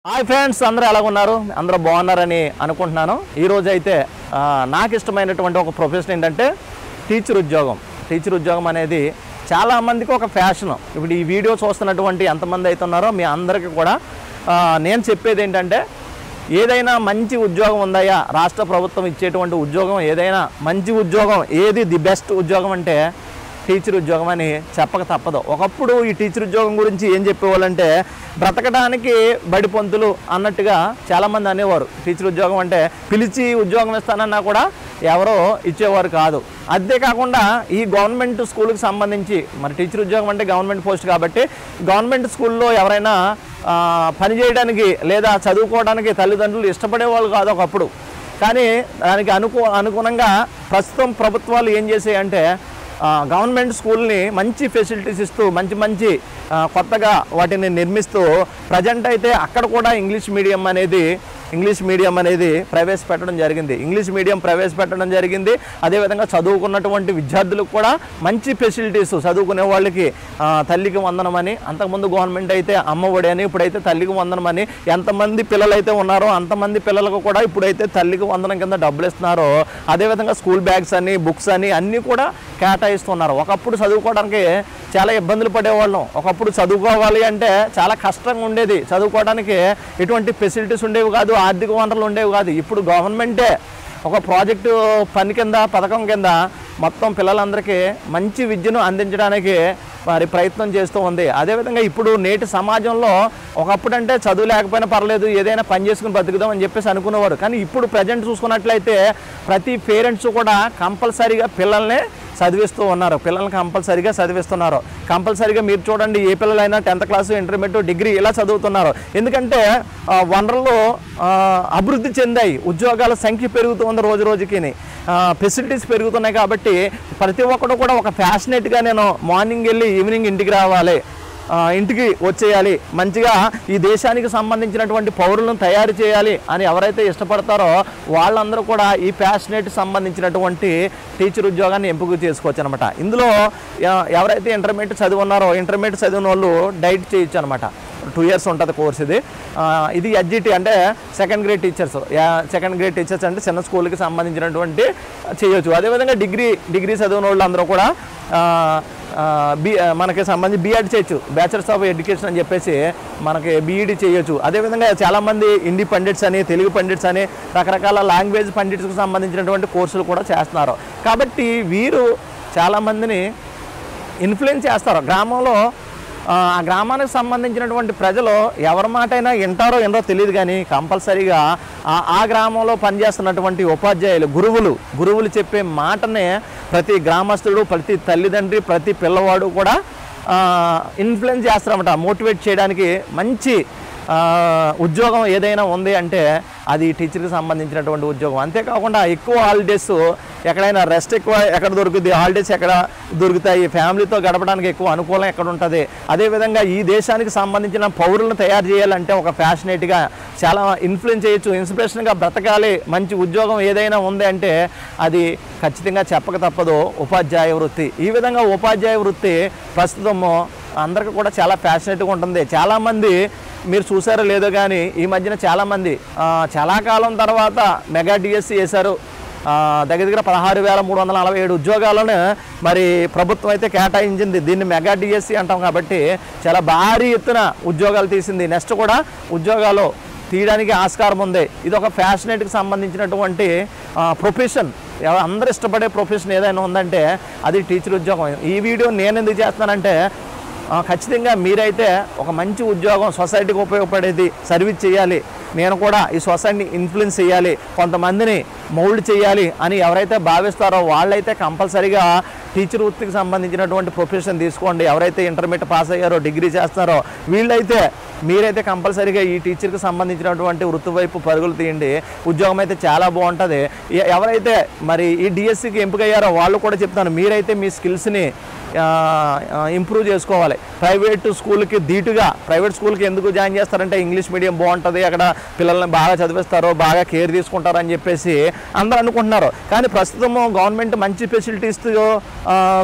Hi friends, అందరూ ఎలా ఉన్నారు? అందరూ బాగున్నారని అనుకుంటున్నాను. ఈరోజు అయితే నాకు ఇష్టమైనటువంటి ఒక ప్రొఫెషన్ ఏంటంటే టీచర్ ఉద్యోగం. టీచర్ ఉద్యోగం అనేది చాలామందికి ఒక ఫ్యాషన్. ఇప్పుడు ఈ వీడియో చూస్తున్నటువంటి ఎంతమంది అయితే ఉన్నారో మీ అందరికీ కూడా నేను చెప్పేది ఏంటంటే, ఏదైనా మంచి ఉద్యోగం ఉందయ్యా, రాష్ట్ర ప్రభుత్వం ఇచ్చేటువంటి ఉద్యోగం ఏదైనా మంచి ఉద్యోగం ఏది ది బెస్ట్ ఉద్యోగం అంటే టీచర్ ఉద్యోగం అని చెప్పక తప్పదు. ఒకప్పుడు ఈ టీచర్ ఉద్యోగం గురించి ఏం చెప్పేవాళ్ళంటే, బ్రతకడానికి బడి పొంతులు అన్నట్టుగా చాలామంది అనేవారు. టీచర్ ఉద్యోగం అంటే పిలిచి ఉద్యోగం ఇస్తానన్నా కూడా ఎవరో ఇచ్చేవారు కాదు. అంతేకాకుండా ఈ గవర్నమెంట్ స్కూల్కి సంబంధించి, మరి టీచర్ ఉద్యోగం అంటే గవర్నమెంట్ పోస్ట్ కాబట్టి గవర్నమెంట్ స్కూల్లో ఎవరైనా పనిచేయడానికి లేదా చదువుకోవడానికి తల్లిదండ్రులు ఇష్టపడేవాళ్ళు కాదు ఒకప్పుడు. కానీ దానికి అనుగుణంగా ప్రస్తుతం ప్రభుత్వాలు ఏం చేసాయంటే, గవర్నమెంట్ స్కూల్ని మంచి ఫెసిలిటీస్ ఇస్తూ మంచి కొత్తగా వాటిని నిర్మిస్తూ ప్రజెంట్ అయితే అక్కడ కూడా ఇంగ్లీష్ మీడియం అనేది ప్రవేశపెట్టడం జరిగింది. ఇంగ్లీష్ మీడియం ప్రవేశపెట్టడం జరిగింది. అదేవిధంగా చదువుకున్నటువంటి విద్యార్థులకు కూడా మంచి ఫెసిలిటీస్, చదువుకునే వాళ్ళకి తల్లికి వందనమని, అంతకుముందు గవర్నమెంట్ అయితే అమ్మఒడి అని, ఇప్పుడైతే తల్లికి వందనమని, ఎంతమంది పిల్లలైతే ఉన్నారో అంతమంది పిల్లలకు కూడా ఇప్పుడైతే తల్లికి వందనం కింద డబ్బులు ఇస్తున్నారు. అదేవిధంగా స్కూల్ బ్యాగ్స్ అని, బుక్స్ అని అన్నీ కూడా కేటాయిస్తున్నారు. ఒకప్పుడు చదువుకోవడానికి చాలా ఇబ్బందులు పడేవాళ్ళం. ఒకప్పుడు చదువుకోవాలి అంటే చాలా కష్టంగా ఉండేది. చదువుకోవడానికి ఎటువంటి ఫెసిలిటీస్ ఉండేవి కాదు, ఆర్థిక వనరులు ఉండేవి కాదు. ఇప్పుడు గవర్నమెంటే ఒక ప్రాజెక్టు పథకం కింద మొత్తం పిల్లలందరికీ మంచి విద్యను అందించడానికి మరి ప్రయత్నం చేస్తూ ఉంది. అదేవిధంగా ఇప్పుడు నేటి సమాజంలో ఒకప్పుడు అంటే చదువు లేకపోయినా పర్లేదు, ఏదైనా పని చేసుకుని బతుకుదాం అని చెప్పేసి అనుకునేవారు. కానీ ఇప్పుడు ప్రజెంట్ చూసుకున్నట్లయితే ప్రతి పేరెంట్స్ కూడా కంపల్సరీగా పిల్లల్ని చదివిస్తూ ఉన్నారు. పిల్లల్ని కంపల్సరీగా చదివిస్తున్నారు. కంపల్సరీగా మీరు చూడండి, ఏ పిల్లలైనా 10th క్లాసు, ఇంటర్మీడియట్, డిగ్రీ ఇలా చదువుతున్నారు. ఎందుకంటే వనరులు అభివృద్ధి చెందాయి, ఉద్యోగాల సంఖ్య పెరుగుతుంది రోజు రోజుకి, ఫెసిలిటీస్ పెరుగుతున్నాయి. కాబట్టి ప్రతి ఒక్కరు కూడా ఒక ప్యాషనేట్గా నేను మార్నింగ్ వెళ్ళి ఈవినింగ్ ఇంటికి రావాలి, ఇంటికి వచ్చేయాలి, మంచిగా ఈ దేశానికి సంబంధించినటువంటి పౌరులను తయారు చేయాలి అని ఎవరైతే ఇష్టపడతారో వాళ్ళందరూ కూడా ఈ ప్యాషనేట్ సంబంధించినటువంటి టీచర్ ఉద్యోగాన్ని ఎంపిక చేసుకోవచ్చు అనమాట. ఇందులో ఎవరైతే ఇంటర్మీడియట్ చదివిన వాళ్ళు డైట్ చేయొచ్చు అనమాట. 2 years ఉంటుంది కోర్స్. ఇది ఎస్జిటి అంటే సెకండ్ గ్రేడ్ టీచర్స్ అంటే చిన్న స్కూల్కి సంబంధించినటువంటి చేయొచ్చు. అదేవిధంగా డిగ్రీ చదివిన వాళ్ళు అందరూ కూడా మనకి సంబంధించి బీఎడ్ చేయొచ్చు, బ్యాచిలర్స్ ఆఫ్ ఎడ్యుకేషన్ అని చెప్పేసి మనకి బీఈడి చేయొచ్చు. అదేవిధంగా చాలామంది హిందీ పండిట్స్ అని, తెలుగు పండిట్స్ అని, రకరకాల లాంగ్వేజ్ పండిట్స్కి సంబంధించినటువంటి కోర్సులు కూడా చేస్తున్నారు. కాబట్టి వీరు చాలామందిని ఇన్ఫ్లుయెన్స్ చేస్తారు. గ్రామంలో ఆ గ్రామానికి సంబంధించినటువంటి ప్రజలు ఎవరి మాట అయినా వింటారో తెలియదు, కానీ కంపల్సరీగా ఆ గ్రామంలో పనిచేస్తున్నటువంటి ఉపాధ్యాయులు, గురువులు చెప్పే మాటనే ప్రతి గ్రామస్తుడు, ప్రతి తల్లిదండ్రి, ప్రతి పిల్లవాడు కూడా ఇన్ఫ్లుయెన్స్ చేస్తారన్నమాట. మోటివేట్ చేయడానికి మంచి ఉద్యోగం ఏదైనా ఉంది అంటే అది టీచర్కి సంబంధించినటువంటి ఉద్యోగం. అంతేకాకుండా ఎక్కువ హాలిడేస్, ఎక్కడైనా రెస్ట్ ఎక్కువ ఎక్కడ దొరుకుతుంది, హాలిడేస్ ఎక్కడ దొరుకుతాయి, ఫ్యామిలీతో గడపడానికి ఎక్కువ అనుకూలం ఎక్కడ ఉంటుంది. అదేవిధంగా ఈ దేశానికి సంబంధించిన పౌరులను తయారు చేయాలంటే ఒక ప్యాషనేట్గా చాలా ఇన్ఫ్లుయెన్స్ చేయొచ్చు, ఇన్స్పిరేషన్గా బ్రతకాలి, మంచి ఉద్యోగం ఏదైనా ఉంది అంటే అది ఖచ్చితంగా చెప్పక తప్పదు ఉపాధ్యాయ వృత్తి. ఈ విధంగా ఉపాధ్యాయ వృత్తి ప్రస్తుతము అందరికీ కూడా చాలా ప్యాషనేట్గా ఉంటుంది. చాలామంది మీరు చూసారో లేదో కానీ ఈ మధ్యన చాలామంది చాలా కాలం తర్వాత మెగా డిఎస్సి వేశారు. దగ్గర 16,347 ఉద్యోగాలను మరి ప్రభుత్వం అయితే కేటాయించింది. దీన్ని మెగా డిఎస్సి అంటాం కాబట్టి చాలా భారీ ఎత్తున ఉద్యోగాలు తీసింది. నెక్స్ట్ కూడా ఉద్యోగాలు తీయడానికి ఆస్కారం ఉంది. ఇది ఒక ఫ్యాషనేట్కి సంబంధించినటువంటి ప్రొఫెషన్. అందరూ ఇష్టపడే ప్రొఫెషన్ ఏదైనా ఉందంటే అది టీచర్ ఉద్యోగం. ఈ వీడియో నేను ఎందుకు చేస్తానంటే, ఖచ్చితంగా మీరైతే ఒక మంచి ఉద్యోగం, సొసైటీకి ఉపయోగపడేది సర్వీస్ చేయాలి, నేను కూడా ఈ సొసైటీని ఇన్ఫ్లుయెన్స్ చేయాలి, కొంతమందిని మౌల్డ్ చేయాలి అని ఎవరైతే భావిస్తారో వాళ్ళైతే కంపల్సరీగా టీచర్ వృత్తికి సంబంధించినటువంటి ప్రొఫెషన్ తీసుకోండి. ఎవరైతే ఇంటర్మీడియట్ పాస్ అయ్యారో, డిగ్రీ చేస్తారో మీరైతే కంపల్సరీగా ఈ టీచర్కి సంబంధించినటువంటి వృత్తి వైపు పరుగులు తీయండి. ఉద్యోగం అయితే చాలా బాగుంటుంది. ఎవరైతే మరి ఈ డిఎస్సికి ఎంపికయ్యారో వాళ్ళు కూడా చెప్తాను, మీరైతే మీ స్కిల్స్ని ఇంప్రూవ్ చేసుకోవాలి. ప్రైవేట్ స్కూల్కి ధీటుగా ప్రైవేట్ స్కూల్కి ఎందుకు జాయిన్ చేస్తారంటే ఇంగ్లీష్ మీడియం బాగుంటుంది, అక్కడ పిల్లల్ని బాగా చదివిస్తారు, బాగా కేర్ తీసుకుంటారు అని చెప్పేసి అందరూ అనుకుంటున్నారు. కానీ ప్రస్తుతం గవర్నమెంట్ మంచి ఫెసిలిటీస్తో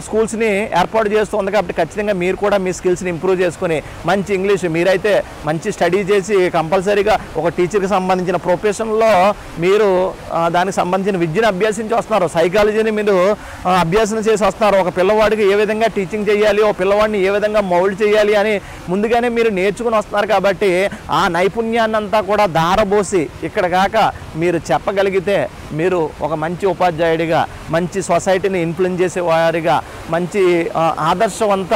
స్కూల్స్ని ఏర్పాటు చేస్తుంది కాబట్టి ఖచ్చితంగా మీరు కూడా మీ స్కిల్స్ని ఇంప్రూవ్ చేసుకుని మంచి ఇంగ్లీష్ మీరైతే మంచి స్టడీ చేసి కంపల్సరీగా ఒక టీచర్కి సంబంధించిన ప్రొఫెషన్లో మీరు దానికి సంబంధించిన విద్యను అభ్యసించి వస్తున్నారు, సైకాలజీని మీరు అభ్యాసం చేసి వస్తున్నారు. ఒక పిల్లవాడికి ఏ విధంగా టీచింగ్ చేయాలి, ఒక పిల్లవాడిని ఏ విధంగా మౌల్డ్ చేయాలి అని ముందుగానే మీరు నేర్చుకుని వస్తున్నారు. కాబట్టి ఆ నైపుణ్యాన్ని అంతా కూడా దారబోసి ఇక్కడ కాక మీరు చెప్పగలిగితే మీరు ఒక మంచి ఉపాధ్యాయుడిగా, మంచి సొసైటీని ఇన్ఫ్లుయెన్స్ చేసే వారిగా, మంచి ఆదర్శవంత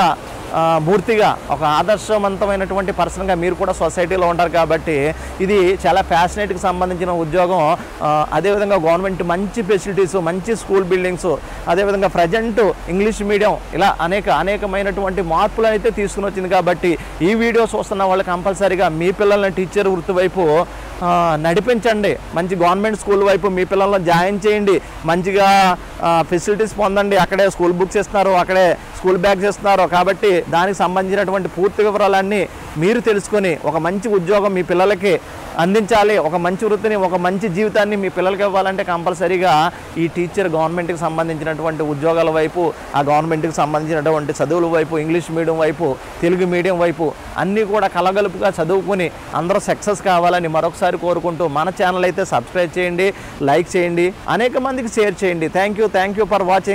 మూర్తిగా, ఒక ఆదర్శవంతమైనటువంటి పర్సన్గా మీరు కూడా సొసైటీలో ఉంటారు. కాబట్టి ఇది చాలా ఫ్యాషనేట్కి సంబంధించిన ఉద్యోగం. అదేవిధంగా గవర్నమెంట్ మంచి ఫెసిలిటీస్, మంచి స్కూల్ బిల్డింగ్స్, అదేవిధంగా ప్రజెంట్ ఇంగ్లీష్ మీడియం ఇలా అనేకమైనటువంటి మార్పులు అయితే తీసుకుని వచ్చింది. కాబట్టి ఈ వీడియో చూస్తున్న వాళ్ళు కంపల్సరీగా మీ పిల్లల్ని టీచర్ వృత్తి వైపు నడిపించండి, మంచి గవర్నమెంట్ స్కూల్ వైపు మీ పిల్లలను జాయిన్ చేయండి, మంచిగా ఫెసిలిటీస్ పొందండి. అక్కడే స్కూల్ బుక్స్ ఇస్తున్నారు, అక్కడే స్కూల్ బ్యాగ్స్ ఇస్తున్నారు. కాబట్టి దానికి సంబంధించినటువంటి పూర్తి వివరాలన్నీ మీరు తెలుసుకొని ఒక మంచి ఉద్యోగం మీ పిల్లలకి అందించాలి, ఒక మంచి వృత్తిని, ఒక మంచి జీవితాన్ని మీ పిల్లలకి ఇవ్వాలంటే కంపల్సరీగా ఈ టీచర్ గవర్నమెంట్కి సంబంధించినటువంటి ఉద్యోగాల వైపు, ఆ గవర్నమెంట్కి సంబంధించినటువంటి చదువుల వైపు, ఇంగ్లీష్ మీడియం వైపు, తెలుగు మీడియం వైపు అన్నీ కూడా కలగలుపుగా చదువుకొని అందరూ సక్సెస్ కావాలని మరొకసారి కోరుకుంటూ మన ఛానల్ అయితే సబ్స్క్రైబ్ చేయండి, లైక్ చేయండి, అనేక మందికి షేర్ చేయండి. Thank you for watching.